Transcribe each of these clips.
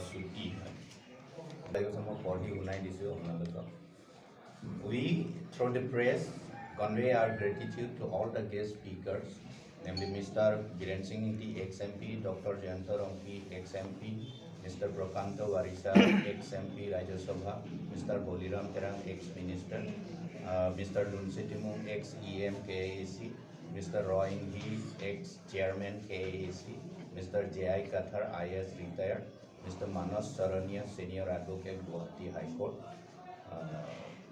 ছুটি We, through the press, convey our gratitude to all the guest speakers, namely Mr. Biren Singh Inti, ex-MP, Dr. Jayanta Rongpi, ex-MP, Mr. Prakanto Varisa, ex-MP Rajya Sabha, Mr. Boliram Terang, ex-Minister, Mr. Dunsitimu, ex-EM KAC, Mr. Roy Inghi, ex-Chairman KAC, Mr. J.I. Kathar, IS retired, Mr. Manas Sarania, Senior Advocate, Guwahati High Court,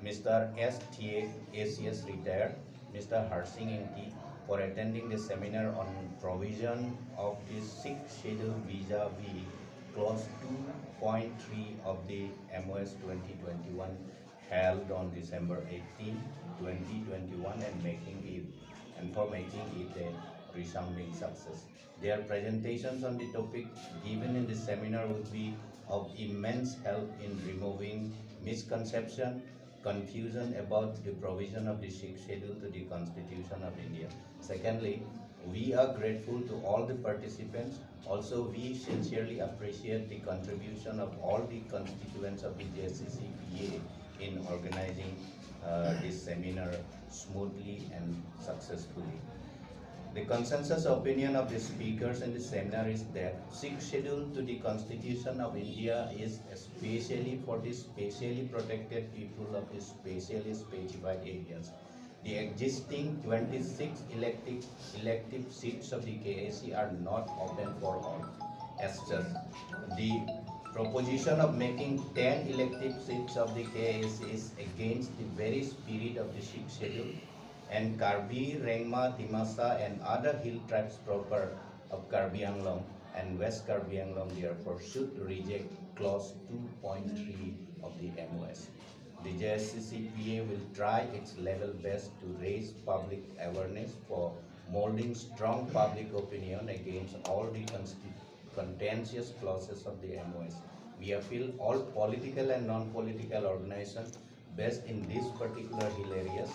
Mr. S.T.A. ACS retired, Mr. Harsing Inti for attending the seminar on provision of the 6th schedule vis-a-vis clause 2.3 of the MOS 2021 held on December 18, 2021 and for making it a resounding success. Their presentations on the topic given in the seminar would be of immense help in removing misconception, confusion about the provision of the 6th schedule to the Constitution of India. Secondly, we are grateful to all the participants. Also, we sincerely appreciate the contribution of all the constituents of the JSCCPA in organizing this seminar smoothly and successfully. The consensus opinion of the speakers in the seminar is that 6th schedule to the Constitution of India is especially for the specially protected people of the specially specified areas. The existing 26 elective seats of the KAC are not open for all. As such, the proposition of making 10 elective seats of the KAC is against the very spirit of the 6th schedule, and Karbi, Rengma, Dimasa and other hill tribes proper of Karbi Anglong and West Karbi Anglong therefore should reject clause 2.3 of the MOS. The JSCCPA will try its level best to raise public awareness for molding strong public opinion against all the contentious clauses of the MOS. We appeal all political and non-political organizations based in these particular hill areas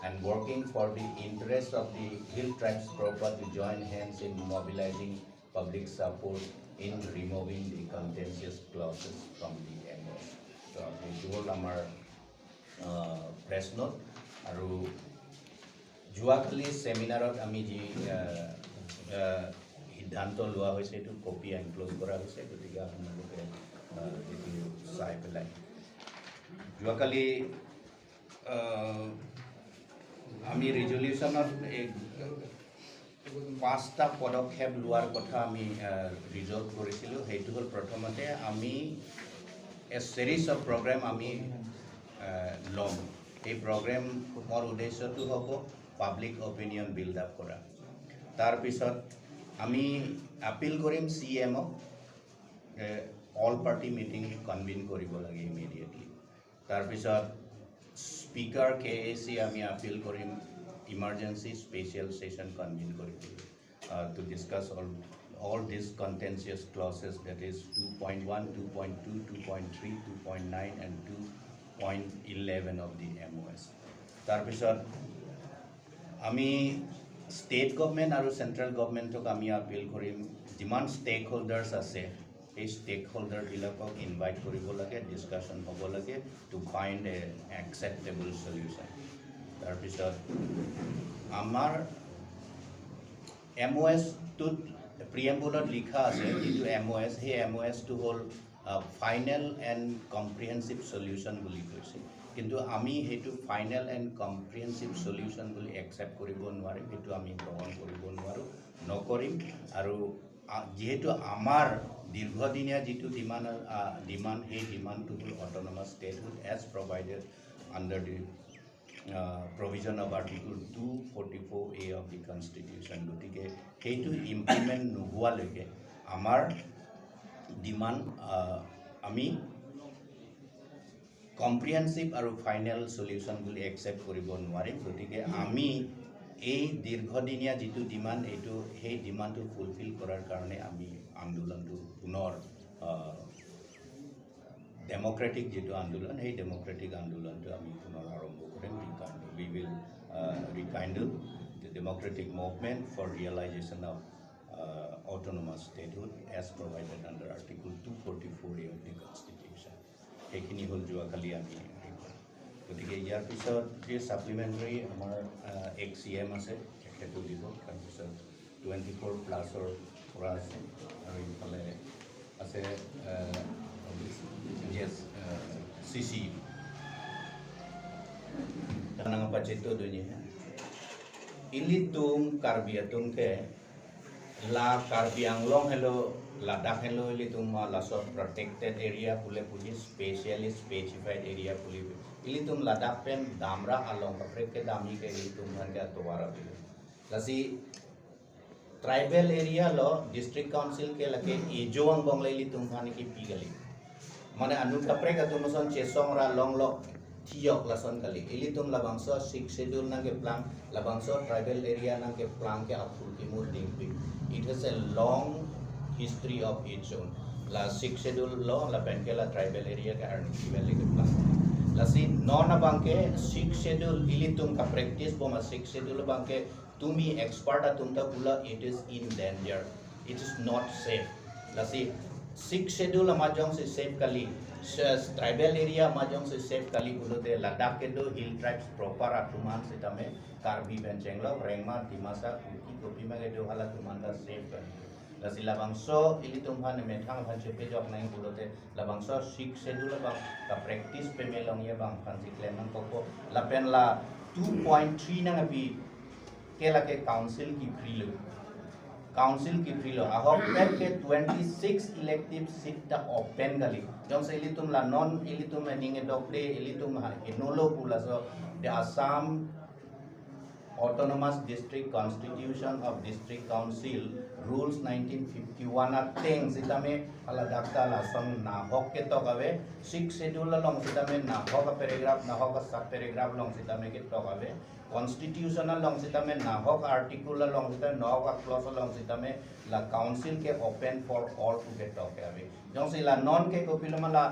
and working for the interest of the hill tribes proper to join hands in mobilizing public support in removing the contentious clauses from the MOS. So, this was our press note. Aru Juakali seminar ami ji সিদ্ধান্ত লোৱা হৈছে এইটো copy enclose কৰা হৈছে গতিকে আপোনালোকে এইটো চাই পেলাই যোৱাকালি আমি ৰিজলিউশ্যনত 5টা পদক্ষেপ লোৱাৰ কথা আমি ৰিজল্ভ কৰিছিলোঁ সেইটো হ'ল প্ৰথমতে আমি এ সিৰিজ অফ প্ৰগ্ৰাম আমি ল'ম এই প্ৰগ্ৰামৰ উদ্দেশ্যটো হ'ব পাব্লিক অপিনিয়ন বিল্ড আপ কৰা তাৰপিছত আমি আপিল কৰিম CMক অল পাৰ্টি মিটিং কনভিন কৰিব লাগে ইমিডিয়েটলি তাৰপিছত স্পিকাৰ KAC আমি আপিল কৰিম ইমাৰ্জেঞ্চি স্পেচিয়েল সেশন কনভিন কৰিব to discuss all these contentious clauses, that is 2.1, 2.2, 2.3, 2.9 and 2.11 of the MOS. তাৰপিছত আমি state government আৰু central governmentক আমি আপিল কৰিম যিমান stakeholders আছে এই stakeholder বিলাকক invite কৰিব লাগে discussion হ'ব লাগে to find a acceptable solution. তাৰপিছত আমাৰ MOS টো preamble লিখা আছে যিটো MOS সেই MOS টো হ'ল final and comprehensive solution বুলি কৈছে কিন্তু আমি হেতু ফাইনাল এন্ড কম্প্ৰিহেনসিভ সলিউশন বুলি একসেপ্ট কৰিব নোৱাৰিম হেতু আমি গ্ৰহণ কৰিব নোৱাৰো নকৰিম আৰু যেহেতু আমাৰ দীৰ্ঘদিনীয়া যেটো ডিমান্ড সেই ডিমান্ডটো হ'ল autonomous statehood as provided under the provision of article 244A of the constitution গতিকে হেতু ইমপ্লিমেন্ট নোহোৱালৈকে আমাৰ ডিমান্ড আমি comprehensive আৰু final solution বুলি accept কৰিব নোৱাৰিম গতিকে আমি এই দীৰ্ঘদিনীয়া যেটো ডিমান্ড এটো সেই ডিমান্ডটো ফুলফিল কৰাৰ কাৰণে আমি আন্দোলনটো পুনৰ ডেমোক্ৰেটিক যেটো আন্দোলন সেই ডেমোক্ৰেটিক আন্দোলনটো আমি পুনৰ আৰম্ভ কৰিম we will rekindle the democratic movement for realization of autonomous statehood as provided under article 244A সেইখিনি হ'ল যোৱাকালি আমি গতিকে ইয়াৰ পিছত যি ছাপ্লিমেণ্টাৰী আমাৰ XCM আছে সেইটো দিব তাৰপিছত 24+ পৰা আছে আৰু ইফালে আছে CC tanang budget to dunia ilitung karbiatung ke la karbianglong hello ladak hello ilitung lasot protected area pule puli specified area puli ilitung ladak pen damra along kapre ke dami ke ilitung harga towara lasi tribal area lo district council ke lake ejoang bong ilitung hani ki pigali mane anu kapre ka tumuson chesong ra long lo Tiok lason kali. Ilitum labangso 6 schedule nang ke plan, labangso tribal area nang ke plan ke apul timur dingpi. It has a long history of its own. La 6 schedule lo la penkela tribal area ke arni valley ke plan. La si non abangke 6 schedule ilitum ka practice boma 6 schedule bangke tumi expert atumta pula it is in danger. It is not safe. La si 6 schedule amajong se safe kali. Tribal area majong se safe kali bulote Ladakh ke do hill tribes proper atuman sitame karbi benchenglo rengma dimasa kuki kopi ma ke do hala tuman da safe kali la silabangso ili tumhan methang bhanche pe jok nai bulote labangso 6 schedule bang ka practice pe melong ye bang phanji claim ko la pen la 2.3 nang api ke la ke council ki free lo ahok pen ke 26 elective seat ta open gali jong se ilitum la non ilitum ning edokle ilitum ha enolo pula so the Assam Autonomous District Constitution of District Council Rules 1951 are things itame ala dakta la son na hok ke to gawe 6 schedule long sitame na hok paragraph na hok sub paragraph long sitame ke to gawe constitutional long sitame na hok article long sitame na hok clause long sitame la council ke open for all to get to gawe jong se la non ke kopiloma la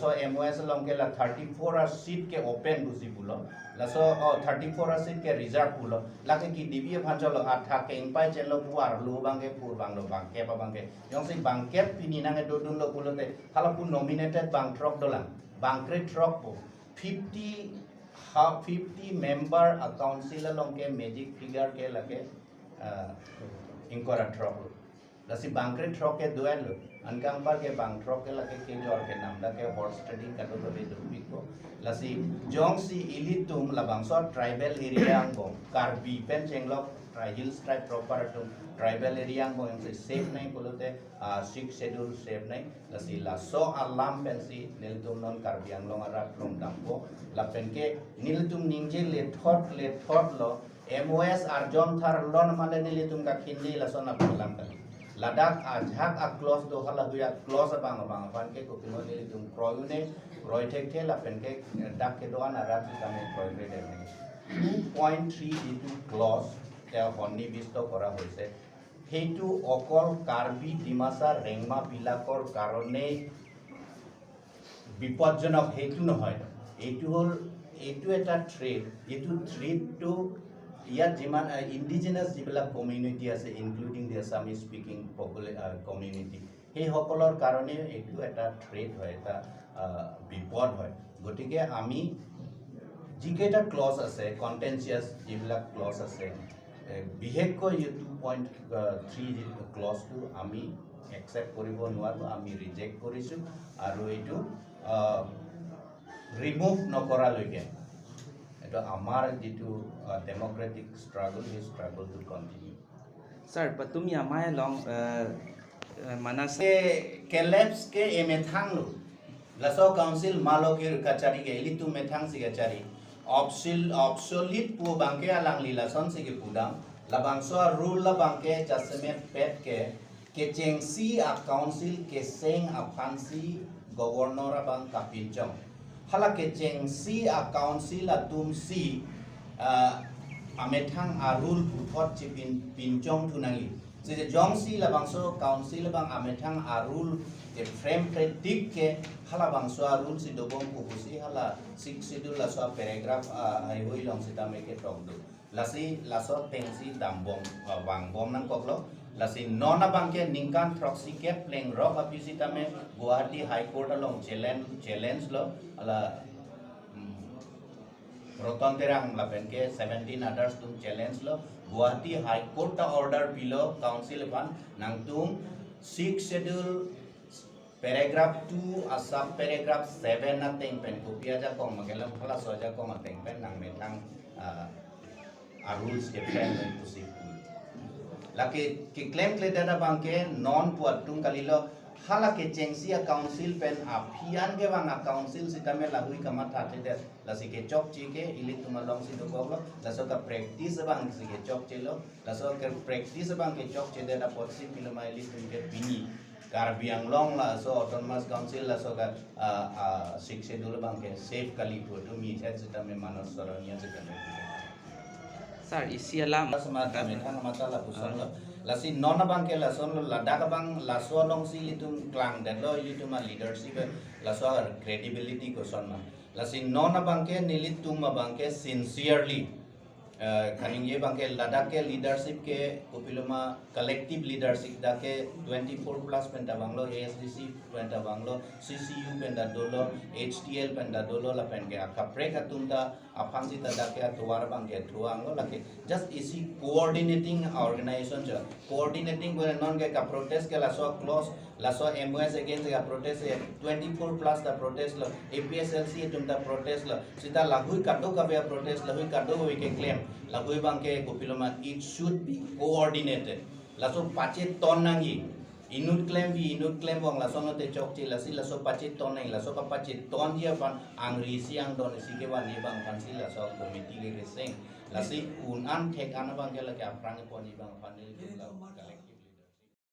so MOS long ke la 34 seat ke open busi bulo la so 34 seat ke reserve bulo la ke ki divye bhanjalo atha ke impai chenlo puar lu bangke pur banglo bangke pa bangke jong se bangke pini nang do dun lo bulo te hala pu nominated bang trok dolang bangkre trok po 50 member council long ke magic figure ke lage inkora trok la si bangkre trok ke duel lo ankang par ke bang trok ke lage ke jor ke nam da ke horse trading ka do be do biko la si jong si ilitum la bangso tribal area angbo karbi pen chenglok hills tribe proper to tribal area angbo yang se safe nai kolote 6 schedule safe nai la si la so alam pen si niltum non karbi anglong ara from dambo la pen ke niltum ningje le thot lo MOS arjon thar lon male niltum ka khindi la so na palam ka Ladakh ajhak a close do hala huya close bang pan ke ko pino niltum kroyune roy thek la pen ke dak ke do ana rat kame kroy re de 2.3 into clause te honni bisto kora hoise heitu okol karbi dimasa rengma bilakor karone bipodjonok heitu nohoy eitu eta trade eitu trade to ইয়াত যিমান indigenous যিবিলাক community আছে including দি আসামি speaking community সেই সকলৰ কাৰণে এইটো এটা থ্ৰেট হয় এটা বিপদ হয় গতিকে আমি যিকেইটা ক্লজ আছে কন্টেনচিয়াস যিবিলাক ক্লজ আছে বিশেষকৈ 2.3 ক্লজটো আমি একসেপ্ট কৰিব নোৱাৰো আমি ৰিজেক্ট কৰিছো আৰু এইটো ৰিমুভ নকৰালৈকে এটা আমাৰ যেটো democratic struggle he struggle to continue sir তুমি আমায় লং manase kelebs ke emethang lu laso council malokir kachari ke ili tu methang si kachari obsolete pu bangke alang lila son si ke pudang labangso rule la bangke jasmet pet ke chengsi a council ke seng a fancy governor bang kapinchong hala ke chengsi a council a tumsi amethang arul puthot chipin pinchong thunangi je jongsi la bangso council bang amethang arul ke frame predict ke hala bangso arul si dobong kubusi hala 6 schedule la so paragraph ai hoi long sita me ke tok do lasi laso tengsi dambong wangbom nang koklo lasi nona bangke ningkan proxy ke pleng rock apisita me Guwahati High Court along challenge lo ala Roton terang lapen ke 17 others tum challenge lo Guwahati High Court ta order below council ban nang tum 6 schedule paragraph 2 asap paragraph 7 na teng pen kopia ja kong magelam phala soja kong ateng pen nang metang rules ke plan to see laki ki claim kledana bangke non puatung kalilo hala ke chengsia council pen apian ke bang council sitame lahui kama thate des lasi ke chok chi ke ilit tumalong si dokolo laso ka practice bang si ke chok chelo laso ke practice bang ke chok che da potsi piloma ilit tum ke bini Karbiang long la so autonomous council la so ka six schedule bang ke safe kali to mi chat sitame manos sorania sitame Sir, isi alam. Semata metang mata la pusong lo. Lasi nona bang ke lason lo ladak bang laso long si litum klang dan lo litum leadership laso credibility ko son ma. Lasi nona bang ke nilitum bang ke sincerely kaning ye bang ke ladak ke leadership ke kupiloma collective leadership da ke 24 plus penta banglo ASDC penta banglo CCU penta dolo HTL penta dolo la pen ke akapre katumda apansi ta da ke tuar bang ke tuanglo la ke just isi coordinating organization ja coordinating ko non ke ka protest ke la so close la so MOS against ka protest 24 plus da protest lo APSLC tumda protest lo sita lahui kado ka be protest lahui kado we ke claim lahui bang ke kupiloma it should be coordinated laso pache ton nangi inut claim bang laso no te chok chi lasi laso pache ton nai laso ka pache ton dia pan angri siang don si ke ban ye bang pan si laso committee ke reseng lasi unan thek an bang ke la ke aprang pon bang pan ni